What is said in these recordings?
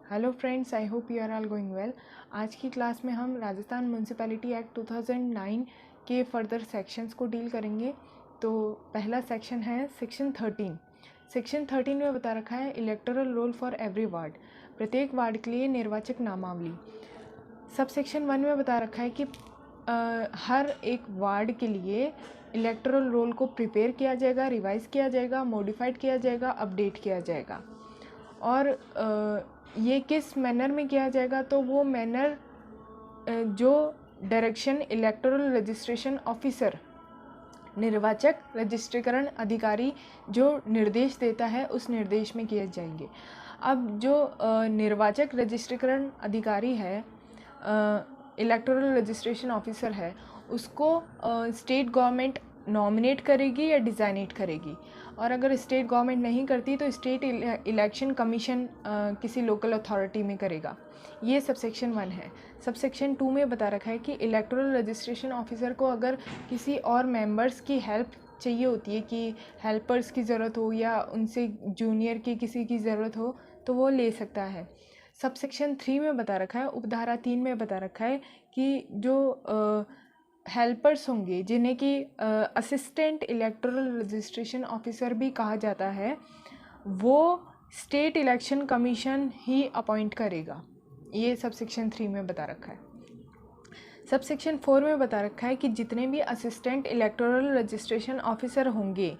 Hello friends, I hope you are all going well. आज की class में हम राजस्थान म्यूनसिपैलिटी एक्ट 2009 के फर्दर सेक्शंस को डील करेंगे। तो पहला सेक्शन है सेक्शन 13। सेक्शन 13 में बता रखा है electoral roll for every ward, प्रत्येक वार्ड के लिए निर्वाचक नामावली। सब सेक्शन 1 में बता रखा है कि हर एक वार्ड के लिए इलेक्टोरल रोल को प्रिपेयर किया जाएगा, रिवाइज किया जाएगा, मॉडिफाइड किया जाएगा, अपडेट किया जाएगा। और ये किस मैनर में किया जाएगा, तो वो मैनर जो डायरेक्शन इलेक्टोरल रजिस्ट्रेशन ऑफिसर, निर्वाचक रजिस्ट्रीकरण अधिकारी जो निर्देश देता है उस निर्देश में किए जाएंगे। अब जो निर्वाचक रजिस्ट्रीकरण अधिकारी है, इलेक्टोरल रजिस्ट्रेशन ऑफिसर है, उसको स्टेट गवर्नमेंट नॉमिनेट करेगी या डिज़ाइनेट करेगी। और अगर स्टेट गवर्नमेंट नहीं करती तो स्टेट इलेक्शन कमीशन किसी लोकल अथॉरिटी में करेगा। ये सबसेक्शन 1 है। सबसेक्शन 2 में बता रखा है कि इलेक्टोरल रजिस्ट्रेशन ऑफिसर को अगर किसी और मेंबर्स की हेल्प चाहिए होती है, कि हेल्पर्स की ज़रूरत हो या उनसे जूनियर की किसी की ज़रूरत हो, तो वो ले सकता है। सबसेक्शन 3 में बता रखा है, उपधारा 3 में बता रखा है कि जो हेल्पर्स होंगे, जिन्हें कि असिस्टेंट इलेक्टोरल रजिस्ट्रेशन ऑफिसर भी कहा जाता है, वो स्टेट इलेक्शन कमीशन ही अपॉइंट करेगा। ये सबसेक्शन 3 में बता रखा है। सबसेक्शन 4 में बता रखा है कि जितने भी असिस्टेंट इलेक्टोरल रजिस्ट्रेशन ऑफिसर होंगे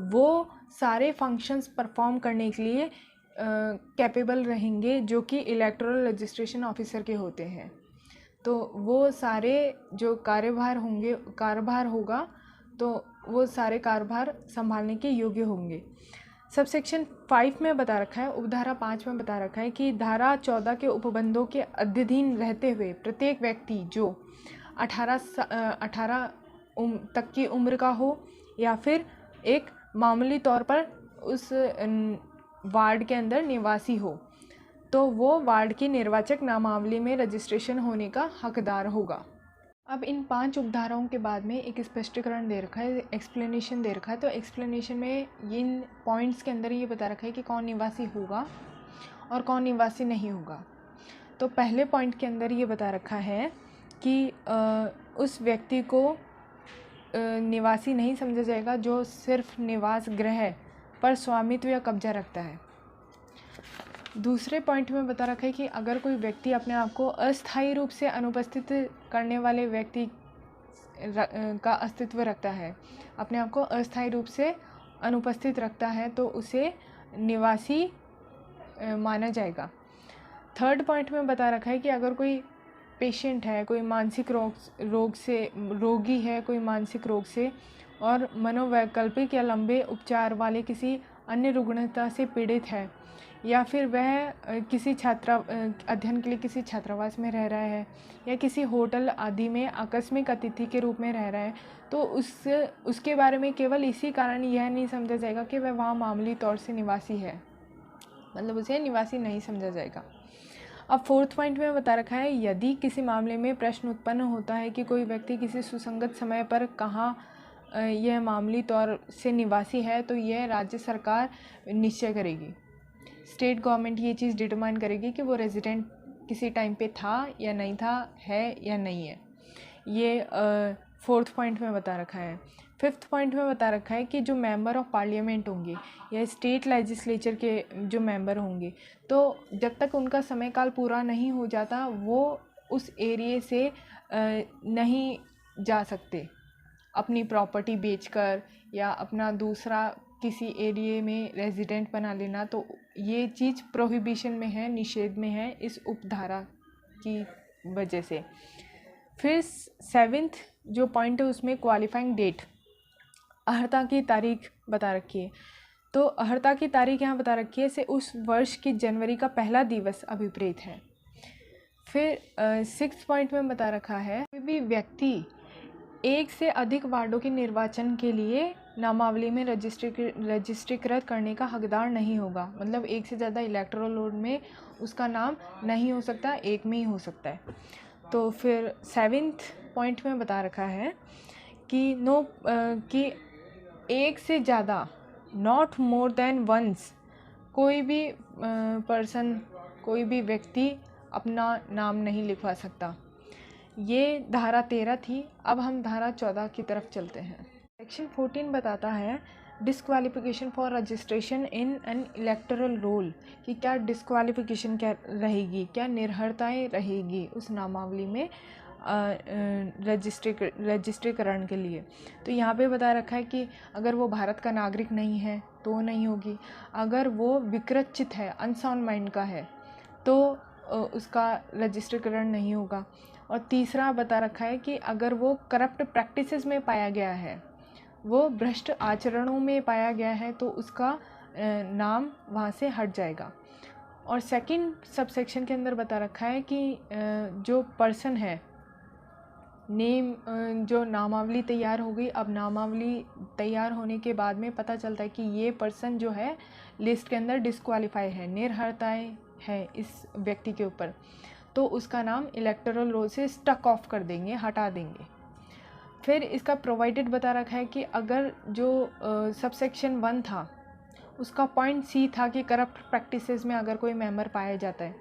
वो सारे फंक्शंस परफॉर्म करने के लिए कैपेबल रहेंगे जो कि इलेक्टोरल रजिस्ट्रेशन ऑफिसर के होते हैं। तो वो सारे जो कार्यभार होगा तो वो सारे कार्यभार संभालने के योग्य होंगे। सबसेक्शन 5 में बता रखा है, उपधारा 5 में बता रखा है कि धारा 14 के उपबंधों के अध्ययन रहते हुए प्रत्येक व्यक्ति जो 18 तक की उम्र का हो या फिर एक मामूली तौर पर उस वार्ड के अंदर निवासी हो, तो वो वार्ड की निर्वाचक नामावली में रजिस्ट्रेशन होने का हकदार होगा। अब इन 5 उपधाराओं के बाद में एक स्पष्टीकरण दे रखा है, एक्सप्लेनेशन दे रखा है। तो एक्सप्लेनेशन में इन पॉइंट्स के अंदर ये बता रखा है कि कौन निवासी होगा और कौन निवासी नहीं होगा। तो पहले पॉइंट के अंदर ये बता रखा है कि उस व्यक्ति को निवासी नहीं समझा जाएगा जो सिर्फ निवास गृह पर स्वामित्व या कब्जा रखता है। दूसरे पॉइंट में बता रखा है कि अगर कोई व्यक्ति अपने आप को अस्थायी रूप से अनुपस्थित करने वाले व्यक्ति का अस्तित्व रखता है, अपने आप को अस्थायी रूप से अनुपस्थित रखता है, तो उसे निवासी माना जाएगा। थर्ड पॉइंट में बता रखा है कि अगर कोई पेशेंट है, कोई मानसिक रोग से रोगी है, कोई मानसिक रोग से और मनोवैकल्पिक या लंबे उपचार वाले किसी अन्य रुग्णता से पीड़ित है, या फिर वह किसी अध्ययन के लिए किसी छात्रावास में रह रहा है या किसी होटल आदि में आकस्मिक अतिथि के रूप में रह रहा है, तो उसके बारे में केवल इसी कारण यह नहीं समझा जाएगा कि वह वहाँ मामूली तौर से निवासी है, मतलब उसे निवासी नहीं समझा जाएगा। अब फोर्थ पॉइंट में बता रखा है, यदि किसी मामले में प्रश्न उत्पन्न होता है कि कोई व्यक्ति किसी सुसंगत समय पर कहाँ यह मामूली तौर से निवासी है, तो यह राज्य सरकार निश्चय करेगी। स्टेट गवर्नमेंट ये चीज़ डिटरमाइन करेगी कि वो रेजिडेंट किसी टाइम पे था या नहीं था, है या नहीं है। ये फोर्थ पॉइंट में बता रखा है। फिफ्थ पॉइंट में बता रखा है कि जो मेंबर ऑफ पार्लियामेंट होंगे या स्टेट लेजिस्लेचर के जो मेंबर होंगे, तो जब तक उनका समय काल पूरा नहीं हो जाता वो उस एरिए से नहीं जा सकते अपनी प्रॉपर्टी बेचकर या अपना दूसरा किसी एरिए में रेजिडेंट बना लेना। तो ये चीज़ प्रोहिबिशन में है, निषेध में है इस उपधारा की वजह से। फिर 7th जो पॉइंट है उसमें क्वालिफाइंग डेट, अर्हता की तारीख बता रखी है। तो अर्हता की तारीख यहाँ बता रखी है से उस वर्ष की जनवरी का पहला दिवस अभिप्रेत है। फिर 6th पॉइंट में बता रखा है कोई भी व्यक्ति एक से अधिक वार्डों के निर्वाचन के लिए नामावली में रजिस्ट्रीकृत करने का हकदार नहीं होगा, मतलब एक से ज़्यादा इलेक्टोरल रोल में उसका नाम नहीं हो सकता, एक में ही हो सकता है। तो फिर 7th पॉइंट में बता रखा है कि एक से ज़्यादा, नॉट मोर देन वंस, कोई भी पर्सन कोई भी व्यक्ति अपना नाम नहीं लिखवा सकता। ये धारा 13 थी। अब हम धारा 14 की तरफ चलते हैं। सेक्शन 14 बताता है disqualification for registration in an electoral roll, कि क्या डिस्क्वालिफिकेशन क्या रहेगी, क्या निर्हरताएँ रहेगी उस नामावली में रजिस्ट्रीकरण के लिए। तो यहाँ पे बता रखा है कि अगर वो भारत का नागरिक नहीं है तो नहीं होगी, अगर वो विकृत है, अनसाउंड माइंड का है, तो उसका रजिस्ट्रीकरण नहीं होगा। और तीसरा बता रखा है कि अगर वो करप्ट प्रैक्टिसेस में पाया गया है, वो भ्रष्ट आचरणों में पाया गया है, तो उसका नाम वहाँ से हट जाएगा। और सेकंड सबसेक्शन के अंदर बता रखा है कि जो पर्सन है, नेम, जो नामावली तैयार हो गई, अब नामावली तैयार होने के बाद में पता चलता है कि ये पर्सन जो है लिस्ट के अंदर डिस्क्वालीफाई है, निर्हरताएँ है इस व्यक्ति के ऊपर, तो उसका नाम इलेक्टोरल रोल से स्टक ऑफ कर देंगे, हटा देंगे। फिर इसका प्रोवाइडेड बता रखा है कि अगर जो सबसेक्शन 1 था उसका पॉइंट सी था कि करप्ट प्रैक्टिसेस में अगर कोई मेंबर पाया जाता है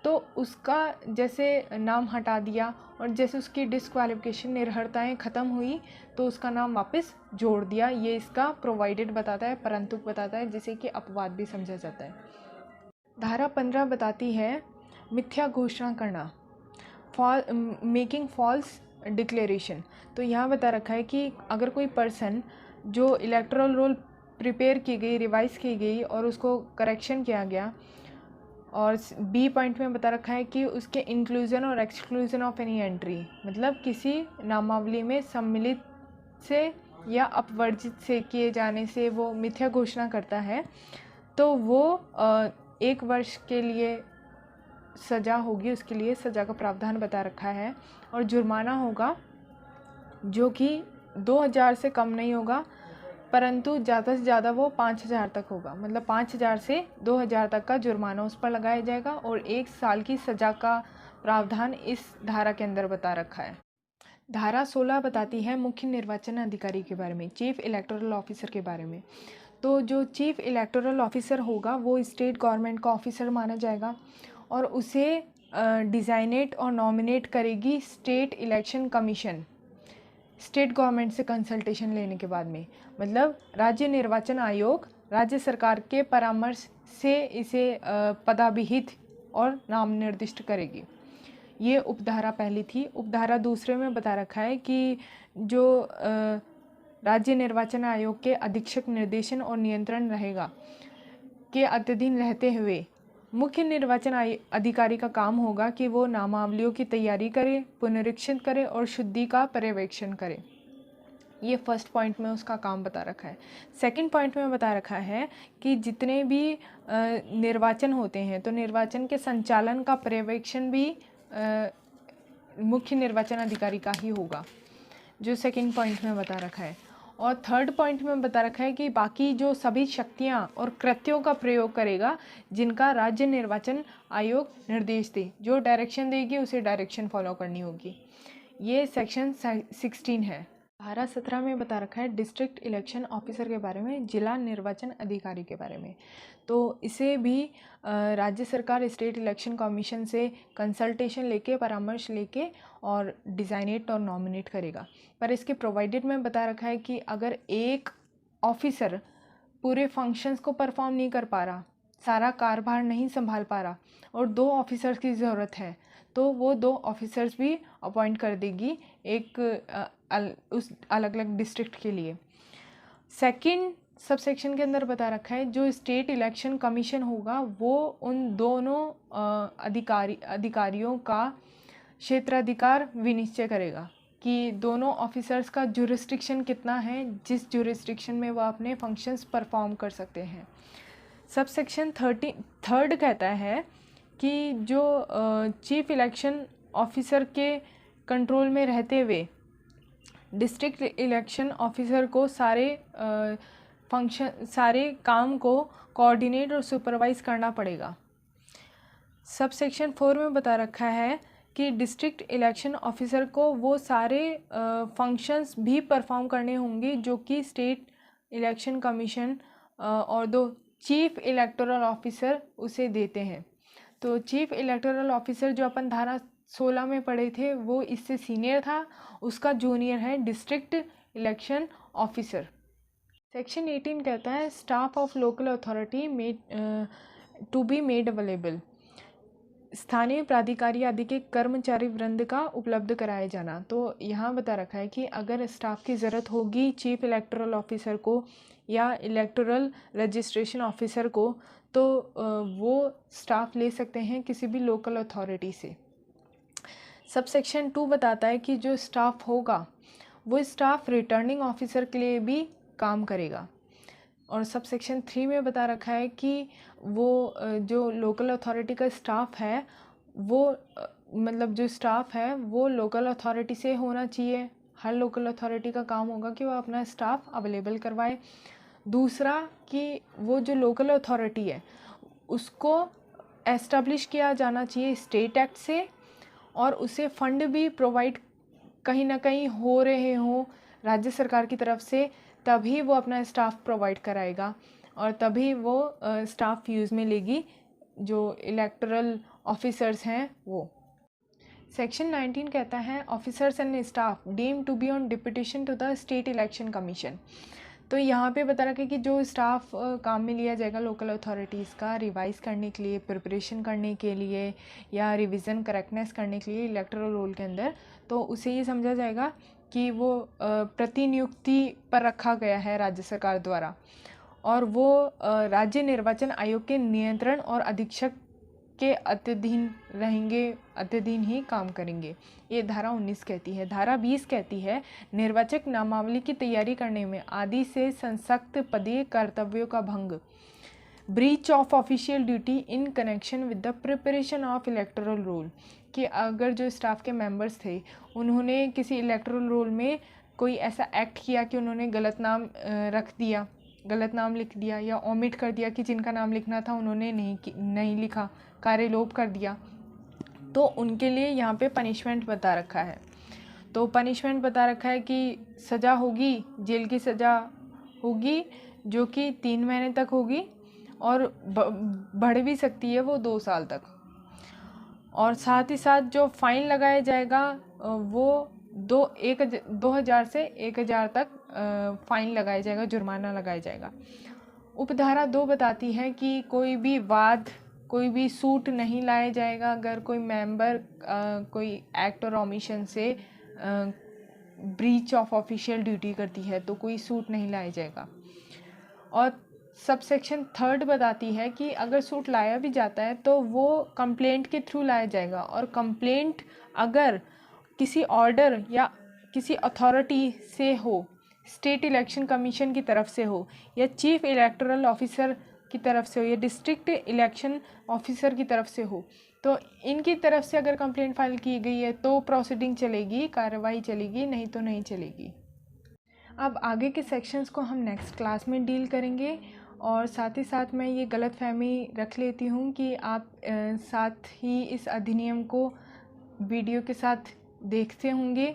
तो उसका जैसे नाम हटा दिया, और जैसे उसकी डिस्क्वालिफिकेशन निर्हरताएँ ख़त्म हुई तो उसका नाम वापस जोड़ दिया। ये इसका प्रोवाइडेड बताता है, परंतु बताता है, जिसे कि अपवाद भी समझा जाता है। धारा 15 बताती है मिथ्या घोषणा करना, मेकिंग फॉल्स डिक्लेरेशन। तो यहाँ बता रखा है कि अगर कोई पर्सन जो इलेक्टोरल रोल प्रिपेयर की गई, रिवाइज़ की गई और उसको करेक्शन किया गया, और बी पॉइंट में बता रखा है कि उसके इंक्लूजन और एक्सक्लूजन ऑफ एनी एंट्री, मतलब किसी नामावली में सम्मिलित से या अपवर्जित से किए जाने से वो मिथ्या घोषणा करता है, तो वो 1 वर्ष के लिए सज़ा होगी, उसके लिए सज़ा का प्रावधान बता रखा है। और जुर्माना होगा जो कि 2000 से कम नहीं होगा, परंतु ज़्यादा से ज़्यादा वो 5000 तक होगा, मतलब 5000 से 2000 तक का जुर्माना उस पर लगाया जाएगा। और 1 साल की सज़ा का प्रावधान इस धारा के अंदर बता रखा है। धारा 16 बताती है मुख्य निर्वाचन अधिकारी के बारे में, चीफ इलेक्टोरल ऑफिसर के बारे में। तो जो चीफ इलेक्टोरल ऑफिसर होगा वो स्टेट गवर्नमेंट का ऑफिसर माना जाएगा, और उसे डिज़ाइनेट और नॉमिनेट करेगी state election commission, state government से कंसल्टेशन लेने के बाद में। मतलब राज्य निर्वाचन आयोग राज्य सरकार के परामर्श से इसे पदाभिहित और नाम निर्दिष्ट करेगी। ये उपधारा पहली थी। उपधारा दूसरे में बता रखा है कि जो राज्य निर्वाचन आयोग के अधीक्षक निर्देशन और नियंत्रण रहेगा के अधीन रहते हुए मुख्य निर्वाचन अधिकारी का काम होगा कि वो नामावलियों की तैयारी करे, पुनरीक्षण करे और शुद्धि का पर्यवेक्षण करे। ये फर्स्ट पॉइंट में उसका काम बता रखा है। सेकंड पॉइंट में बता रखा है कि जितने भी निर्वाचन होते हैं तो निर्वाचन के संचालन का पर्यवेक्षण भी मुख्य निर्वाचन अधिकारी का ही होगा, जो सेकंड पॉइंट में बता रखा है। और थर्ड पॉइंट में बता रखा है कि बाकी जो सभी शक्तियां और कृत्यों का प्रयोग करेगा जिनका राज्य निर्वाचन आयोग निर्देश दे, जो डायरेक्शन देगी उसे डायरेक्शन फॉलो करनी होगी। ये सेक्शन 16 है। धारा 17 में बता रखा है डिस्ट्रिक्ट इलेक्शन ऑफिसर के बारे में, जिला निर्वाचन अधिकारी के बारे में। तो इसे भी राज्य सरकार स्टेट इलेक्शन कमीशन से कंसल्टेशन लेके, परामर्श लेके और डिज़ाइनेट और नॉमिनेट करेगा। पर इसके प्रोवाइडेड में बता रखा है कि अगर एक ऑफिसर पूरे फंक्शंस को परफॉर्म नहीं कर पा रहा, सारा कार्यभार नहीं संभाल पा रहा और 2 ऑफिसर्स की ज़रूरत है, तो वो 2 ऑफिसर्स भी अपॉइंट कर देगी एक उस अलग अलग डिस्ट्रिक्ट के लिए। सेकंड सबसेक्शन के अंदर बता रखा है जो स्टेट इलेक्शन कमीशन होगा वो उन दोनों अधिकारियों का क्षेत्राधिकार विनिश्चय करेगा कि दोनों ऑफिसर्स का जुरिस्डिक्शन कितना है, जिस जुरिस्डिक्शन में वो अपने फंक्शंस परफॉर्म कर सकते हैं। सबसेक्शन 33 कहता है कि जो चीफ इलेक्शन ऑफिसर के कंट्रोल में रहते हुए डिस्ट्रिक्ट इलेक्शन ऑफिसर को सारे काम को कोऑर्डिनेट और सुपरवाइज करना पड़ेगा। सबसेक्शन 4 में बता रखा है कि डिस्ट्रिक्ट इलेक्शन ऑफिसर को वो सारे फंक्शंस भी परफॉर्म करने होंगे जो कि स्टेट इलेक्शन कमीशन और 2 चीफ इलेक्टोरल ऑफिसर उसे देते हैं। तो चीफ इलेक्टोरल ऑफिसर जो अपन धारा 16 में पढ़े थे वो इससे सीनियर था, उसका जूनियर है डिस्ट्रिक्ट इलेक्शन ऑफिसर। सेक्शन 18 कहता है staff of local authority to be made available, स्थानीय प्राधिकारी आदि के कर्मचारी वृंद का उपलब्ध कराया जाना। तो यहाँ बता रखा है कि अगर स्टाफ की ज़रूरत होगी चीफ इलेक्टोरल ऑफिसर को या इलेक्टोरल रजिस्ट्रेशन ऑफिसर को, तो वो स्टाफ ले सकते हैं किसी भी लोकल अथॉरिटी से। सब सेक्शन 2 बताता है कि जो स्टाफ होगा वो स्टाफ रिटर्निंग ऑफिसर के लिए भी काम करेगा। और सब सेक्शन 3 में बता रखा है कि वो जो लोकल अथॉरिटी का स्टाफ है वो मतलब जो स्टाफ है वो लोकल अथॉरिटी से होना चाहिए। हर लोकल अथॉरिटी का काम होगा कि वो अपना स्टाफ अवेलेबल करवाए। दूसरा कि वो जो लोकल अथॉरिटी है उसको एस्टेब्लिश किया जाना चाहिए स्टेट एक्ट से, और उसे फंड भी प्रोवाइड कहीं ना कहीं हो रहे हों राज्य सरकार की तरफ से, तभी वो अपना स्टाफ प्रोवाइड कराएगा और तभी वो स्टाफ यूज़ में लेगी जो इलेक्टोरल ऑफिसर्स हैं वो। सेक्शन 19 कहता है officers and staff deem to be on deputation to the state election commission. तो यहाँ पे बता रखा है कि जो स्टाफ काम में लिया जाएगा लोकल अथॉरिटीज़ का रिवाइज़ करने के लिए, प्रिपरेशन करने के लिए या रिवीजन करेक्टनेस करने के लिए इलेक्टोरल रोल के अंदर, तो उसे ये समझा जाएगा कि वो प्रतिनियुक्ति पर रखा गया है राज्य सरकार द्वारा और वो राज्य निर्वाचन आयोग के नियंत्रण और अधीक्षक के अधीन रहेंगे, अधीन ही काम करेंगे। ये धारा 19 कहती है। धारा 20 कहती है निर्वाचक नामावली की तैयारी करने में आदि से संसक्त पदीय कर्तव्यों का भंग, breach of official duty in connection with the preparation of electoral roll, कि अगर जो स्टाफ के मेंबर्स थे उन्होंने किसी इलेक्टोरल रोल में कोई ऐसा एक्ट किया कि उन्होंने गलत नाम रख दिया, गलत नाम लिख दिया या ओमिट कर दिया कि जिनका नाम लिखना था उन्होंने नहीं लिखा, कार्यलोप कर दिया, तो उनके लिए यहाँ पे पनिशमेंट बता रखा है। तो पनिशमेंट बता रखा है कि सज़ा होगी, जेल की सज़ा होगी जो कि 3 महीने तक होगी और बढ़ भी सकती है वो 2 साल तक। और साथ ही साथ जो फ़ाइन लगाया जाएगा वो 2000 से 1000 तक फ़ाइन लगाया जाएगा, जुर्माना लगाया जाएगा। उपधारा 2 बताती है कि कोई भी वाद, कोई भी सूट नहीं लाया जाएगा अगर कोई मेंबर कोई एक्ट और ओमिशन से ब्रीच ऑफ ऑफिशियल ड्यूटी करती है तो कोई सूट नहीं लाया जाएगा। और सब सेक्शन 3 बताती है कि अगर सूट लाया भी जाता है तो वो कंप्लेंट के थ्रू लाया जाएगा, और कंप्लेंट अगर किसी ऑर्डर या किसी अथॉरिटी से हो, स्टेट इलेक्शन कमीशन की तरफ से हो या चीफ इलेक्टोरल ऑफिसर की तरफ से हो या डिस्ट्रिक्ट इलेक्शन ऑफिसर की तरफ से हो, तो इनकी तरफ से अगर कंप्लेंट फाइल की गई है तो प्रोसीडिंग चलेगी, कार्रवाई चलेगी, नहीं तो नहीं चलेगी। अब आगे के सेक्शंस को हम नेक्स्ट क्लास में डील करेंगे। और साथ ही साथ मैं ये गलतफहमी रख लेती हूँ कि आप साथ ही इस अधिनियम को वीडियो के साथ देखते होंगे,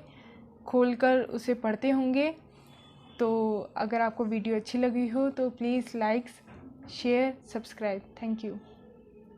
खोलकर उसे पढ़ते होंगे। तो अगर आपको वीडियो अच्छी लगी हो तो please like, share, subscribe. Thank you.